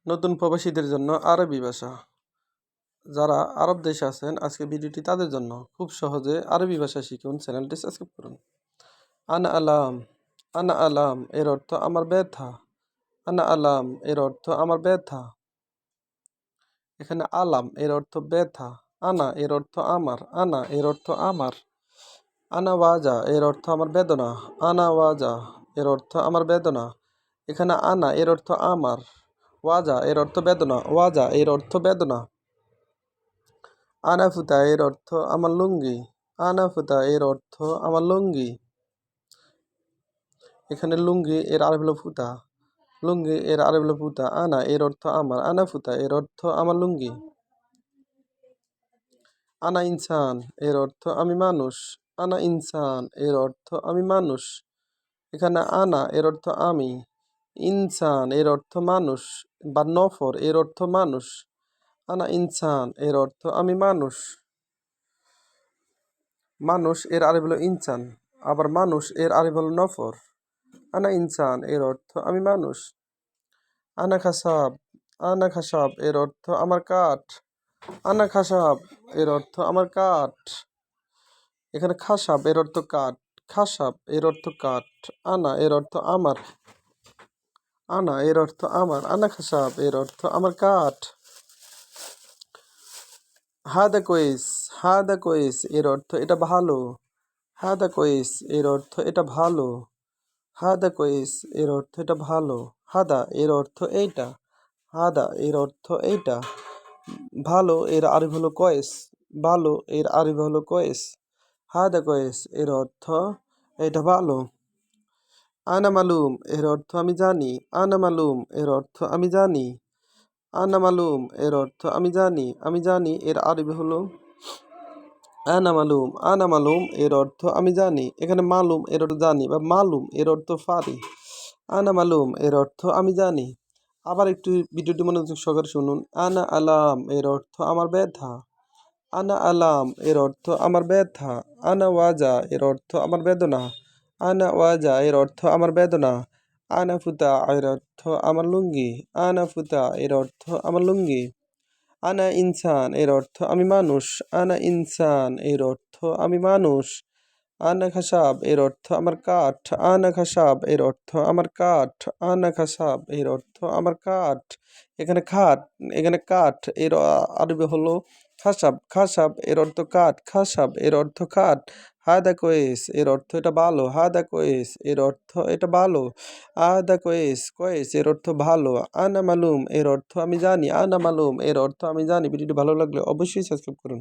নতুন প্রবাসীদের জন্য আরবি ভাষা। যারা আরব দেশে আছেন, আজকে ভিডিওটি তাদের জন্য। খুব সহজে আরবি ভাষা শিখুন। চ্যানেলটি সাবস্ক্রাইব করুন। আনা আলাম, আনা আলাম এর অর্থ আমার ব্যথা। আনা আলাম এর অর্থ আমার ব্যথা। এখানে আলাম এর অর্থ ব্যথা। আনা এর অর্থ আমার। আনা এর অর্থ আমার। আনা ওয়াজা এর অর্থ আমার বেদনা। আনা ওয়াজা এর অর্থ আমার বেদনা। এখানে আনা এর অর্থ আমার। ওয়াজা এর অর্থ বেদনা। ওয়াজা এর অর্থ বেদনা। আনাফুতা এর অর্থ আমার লুঙ্গি। আনাফুতা এর অর্থ আমার লুঙ্গি। এখানে লুঙ্গি এর আরবি হলো ফুতা। লুঙ্গি এর আরবি হলো ফুতা। আনা এর অর্থ আমার। আনাফুতা এর অর্থ আমার লুঙ্গি। আনা ইনসান এর অর্থ আমি মানুষ। আনা ইনসান এর অর্থ আমি মানুষ। এখানে আনা এর অর্থ আমি। ইনসান এর অর্থ মানুষ বা নফর এর অর্থ মানুষ। আনা ইনসান এর অর্থ আমি মানুষ। মানুষ এর আরবি হলো ইনসান, আবার মানুষ এর আরবি হলো নফর। আনা ইনসান এর অর্থ আমি মানুষ। আনা খাসাব, আনা খাসাব এর অর্থ আমার কাঠ। আনা খাসাব এর অর্থ আমার কাঠ। এখানে খাসাব এর অর্থ কাঠ। খাসাব এর অর্থ কাঠ। আনা এর অর্থ আমার। আনা এর অর্থ আমার। আনা খাসাব এর অর্থ আমার কাঠ। হাদা কোয়েস, হাদা কোয়েস এর অর্থ এটা ভালো। হাদা কোয়েস এর অর্থ এটা ভালো। হাদা কোয়েস এর অর্থ এটা ভালো। হাদা এর অর্থ এইটা। হাদা এর অর্থ এইটা। ভালো এর আরবি হলো কয়েস। ভালো এর আরবি হলো কয়েস। হাদা কয়েস এর অর্থ এটা ভালো। আনা মালুম এর অর্থ আমি জানি। আনা মালুম এর অর্থ আমি জানি। আনা মালুম এর অর্থ আমি জানি। আমি জানি এর আরবি হলো আনা মালুম। আনা মালুম এর অর্থ আমি জানি। এখানে মালুম এর অর্থ জানি বা মালুম এর অর্থ পারি। আনা মালুম এর অর্থ আমি জানি। আবার একটু ভিডিওটি মনোযোগ সহকারে শুনুন। আনা আলাম এর অর্থ আমার ব্যথা। আনা আলাম এর অর্থ আমার ব্যথা। আনা ওয়াজা এর অর্থ আমার বেদনা। আনা ওয়াজা এর অর্থ আমার বেদনা। আনা ফুতা এর অর্থ আমার লুঙ্গি। আনা ফুতা এর অর্থ আমার লুঙ্গি। আনা ইনসান এর অর্থ আমি মানুষ। আনা ইনসান এর অর্থ আমি মানুষ। আনা খাসাব এর অর্থ আমার কাঠ। আনা খাসাব এর অর্থ আমার কাঠ। আনা খাসাব এর অর্থ আমার কাঠ। এখানে এখানে কাঠ এর আরবি হলো খাসাব। খাসাব এর অর্থ কাঠ। খাসাব এর অর্থ কাঠ। হাদা কোয়েস এর অর্থ এটা ভালো। হাদা কোয়েস এর অর্থ এটা ভালো। আদা কোয়েস, কোয়েস এর অর্থ ভালো। আনা মালুম এর অর্থ আমি জানি। আনা মালুম এর অর্থ আমি জানি। ভিডিওটি ভালো লাগলে অবশ্যই সাবস্ক্রাইব করুন।